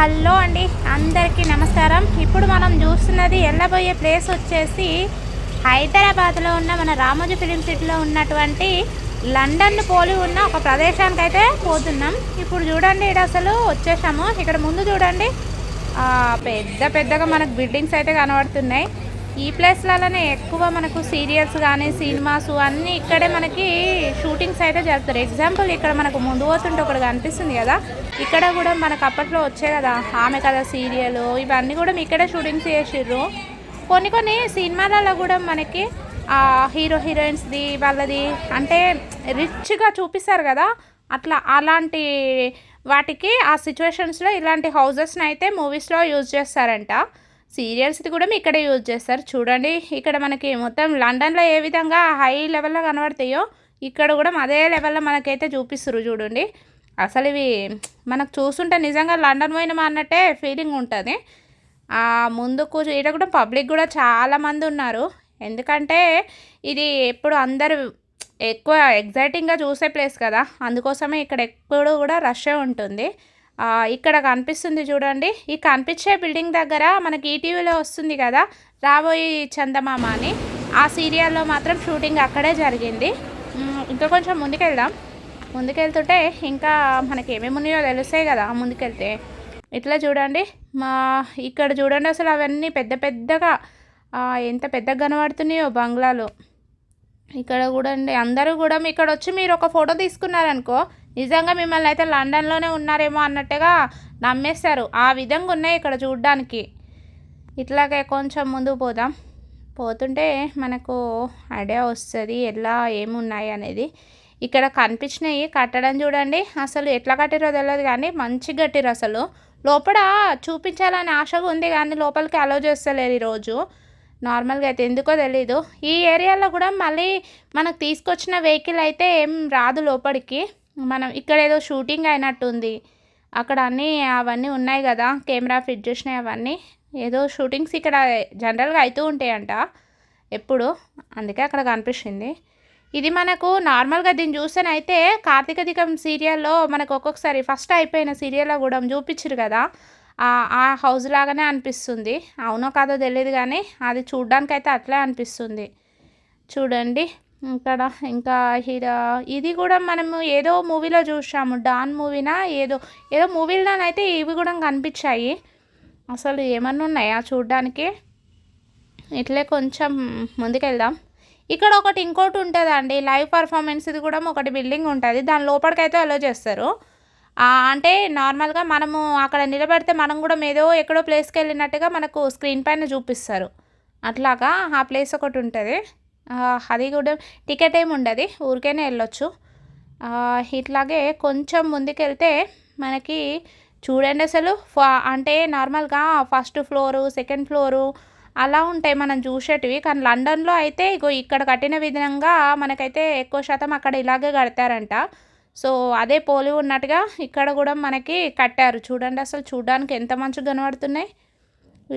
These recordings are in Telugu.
హలో అండి, అందరికీ నమస్కారం. ఇప్పుడు మనం చూస్తున్నది వెళ్ళబోయే ప్లేస్ వచ్చేసి హైదరాబాద్లో ఉన్న మన రామోజీ ఫిలిం సిటీలో ఉన్నటువంటి లండన్ పోలి ఉన్న ఒక ప్రదేశానికి అయితే పోతున్నాం. ఇప్పుడు చూడండి, ఇక్కడ అసలు వచ్చేసాము. ఇక్కడ ముందు చూడండి, పెద్ద పెద్దగా మనకు బిల్డింగ్స్ అయితే కనబడుతున్నాయి. ఈ ప్లేస్లలోనే ఎక్కువ మనకు సీరియల్స్ కానీ సినిమాస్ అన్నీ ఇక్కడే మనకి షూటింగ్స్ అయితే జరుగుతారు. ఎగ్జాంపుల్ ఇక్కడ మనకు ముందు పోతుంటే ఒకటి కనిపిస్తుంది కదా, ఇక్కడ కూడా మనకు అప్పట్లో వచ్చాయి కదా ఆమె కదా సీరియల్, ఇవన్నీ కూడా ఇక్కడే షూటింగ్స్ చేసిర్రు. కొన్ని సినిమాలలో కూడా మనకి హీరో హీరోయిన్స్ది వాళ్ళది అంటే రిచ్గా చూపిస్తారు కదా, అలాంటి వాటికి ఆ సిచ్యువేషన్స్లో ఇలాంటి హౌజెస్ని అయితే మూవీస్లో యూజ్ చేస్తారంట. సీరియల్స్ది కూడా ఇక్కడే యూజ్ చేస్తారు. చూడండి, ఇక్కడ మనకి మొత్తం లండన్లో ఏ విధంగా హై లెవెల్లో కనబడతాయో ఇక్కడ కూడా అదే లెవెల్లో మనకైతే చూపిస్తారు. చూడండి, అసలు ఇవి మనకు చూస్తుంటే నిజంగా లండన్ పోయినామా అన్నట్టే ఫీలింగ్ ఉంటుంది. ముందుకు ఇక్కడ కూడా పబ్లిక్ కూడా చాలామంది ఉన్నారు. ఎందుకంటే ఇది ఎప్పుడు అందరూ ఎక్కువ ఎగ్జైటింగ్గా చూసే ప్లేస్ కదా, అందుకోసమే ఇక్కడ ఎప్పుడు కూడా రష్ ఉంటుంది. ఇక్కడ కనిపిస్తుంది చూడండి, ఈ కనిపించే బిల్డింగ్ దగ్గర మనకి ఈటీవీలో వస్తుంది కదా రాబోయి చందమామ అని, ఆ సీరియల్లో మాత్రం షూటింగ్ అక్కడే జరిగింది. ఇంకా కొంచెం ముందుకెళ్తుంటే ఇంకా మనకి ఏమేమి ఉన్నాయో తెలుస్తాయి కదా ముందుకెళ్తే. ఇట్లా చూడండి, ఇక్కడ చూడండి అసలు అవన్నీ పెద్ద పెద్దగా ఎంత పెద్దగా కనబడుతున్నాయో బంగ్లాలు. ఇక్కడ కూడా అండి, అందరూ కూడా ఇక్కడ వచ్చి మీరు ఒక ఫోటో తీసుకున్నారనుకో నిజంగా మిమ్మల్ని అయితే లండన్లోనే ఉన్నారేమో అన్నట్టుగా నమ్మేస్తారు. ఆ విధంగా ఉన్నాయి ఇక్కడ చూడ్డానికి. ఇట్లాగే కొంచెం ముందుకు పోతుంటే మనకు ఐడియా వస్తుంది ఎలా ఏమున్నాయి అనేది. ఇక్కడ కనిపించినాయి కట్టడం చూడండి, అసలు ఎట్లా కట్టిరో తెలియదు కానీ మంచిగా కట్టిరు. అసలు లోపల చూపించాలని ఆశగా ఉంది కానీ లోపలికి అలో చేస్తలేరు ఈరోజు. నార్మల్గా అయితే ఎందుకో తెలీదు. ఈ ఏరియాలో కూడా మళ్ళీ మనకు తీసుకొచ్చిన వెహికల్ అయితే ఏం రాదు లోపలికి. మనం ఇక్కడ ఏదో షూటింగ్ అయినట్టుంది. అక్కడ అవన్నీ ఉన్నాయి కదా కెమెరా ఫిట్ చేసినాయి, అవన్నీ ఏదో షూటింగ్స్ ఇక్కడ జనరల్గా అవుతూ ఉంటాయంట ఎప్పుడు, అందుకే అక్కడ కనిపించింది. ఇది మనకు నార్మల్గా దీన్ని చూస్తేనైతే కార్తీక దీపం సీరియల్లో మనకు ఒక్కొక్కసారి ఫస్ట్ అయిపోయిన సీరియల్లో కూడా చూపించారు కదా, ఆ హౌస్ లాగానే అనిపిస్తుంది. అవునో కాదో తెలియదు కానీ అది చూడ్డానికి అయితే అట్లే అనిపిస్తుంది. చూడండి ఇక్కడ ఇంకా ఇది కూడా మనము ఏదో మూవీలో చూసాము, డాన్ మూవీనా ఏదో మూవీలోనైతే ఇవి కూడా కనిపించాయి. అసలు ఏమన్నా ఉన్నాయా చూడ్డానికి. ఇట్లే కొంచెం ముందుకెళ్దాం. ఇక్కడ ఇంకోటి ఉంటుందండి లైవ్ పర్ఫార్మెన్స్, ఇది కూడా ఒకటి బిల్డింగ్ ఉంటుంది, దాని లోపలికైతే అలో చేస్తారు. అంటే నార్మల్గా మనము అక్కడ నిలబడితే మనం కూడా ఏదో ఎక్కడో ప్లేస్కి వెళ్ళినట్టుగా మనకు స్క్రీన్ పైన చూపిస్తారు. అట్లాగా ఆ ప్లేస్ ఒకటి ఉంటుంది. అది కూడా టికెట్ ఏమి ఉండదు, ఊరికేనే వెళ్ళొచ్చు. ఇట్లాగే కొంచెం ముందుకెళ్తే మనకి చూడండి అసలు అంటే నార్మల్గా ఫస్ట్ ఫ్లోరు సెకండ్ ఫ్లోరు అలా ఉంటాయి మనం చూసేటివి. కానీ లండన్లో అయితే ఇక్కడ కట్టిన విధంగా మనకైతే ఎక్కువ శాతం అక్కడ ఇలాగే కడతారంట. సో అదే పోలి ఉన్నట్టుగా ఇక్కడ కూడా మనకి కట్టారు. చూడండి అసలు చూడడానికి ఎంత మంచిగా కనబడుతున్నాయి.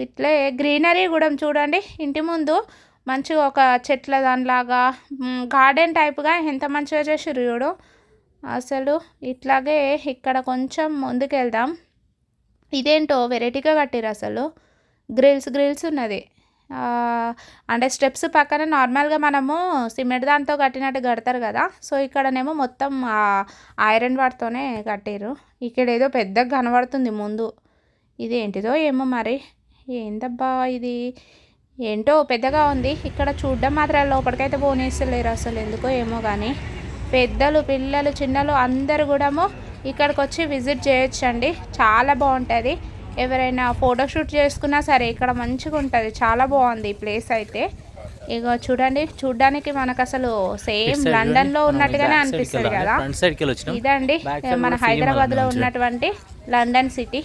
ఇట్లే గ్రీనరీ కూడా చూడండి, ఇంటి ముందు మంచిగా ఒక చెట్ల దానిలాగా గార్డెన్ టైప్గా ఎంత మంచిగా చేసిర్రు చూడు అసలు. ఇట్లాగే ఇక్కడ కొంచెం ముందుకెళ్దాం. ఇదేంటో వెరైటీగా కట్టిరు అసలు, గ్రిల్స్ ఉన్నది. అంటే స్టెప్స్ పక్కన నార్మల్గా మనము సిమెంట్ దాంతో కట్టినట్టు కడతారు కదా, సో ఇక్కడనేమో మొత్తం ఐరన్ వాటితోనే కట్టిరు. ఇక్కడ ఏదో పెద్దగా కనబడుతుంది ముందు, ఇది ఏంటిదో ఏమో మరి, ఏందబ్బా ఇది ఏంటో పెద్దగా ఉంది. ఇక్కడ చూడడం మాత్రం లోపలికైతే పోనేస్తలేరు అసలు ఎందుకో ఏమో కానీ. పెద్దలు పిల్లలు చిన్నలు అందరు కూడా ఇక్కడికి వచ్చి విజిట్ చేయొచ్చండి, చాలా బాగుంటుంది. ఎవరైనా ఫోటోషూట్ చేసుకున్నా సరే ఇక్కడ మంచిగా ఉంటుంది, చాలా బాగుంది ఈ ప్లేస్ అయితే. ఇగో చూడండి, చూడ్డానికి మనకు అసలు సేమ్ లండన్లో ఉన్నట్టుగానే అనిపిస్తుంది కదా. ఇదండి మన హైదరాబాద్లో ఉన్నటువంటి లండన్ సిటీ.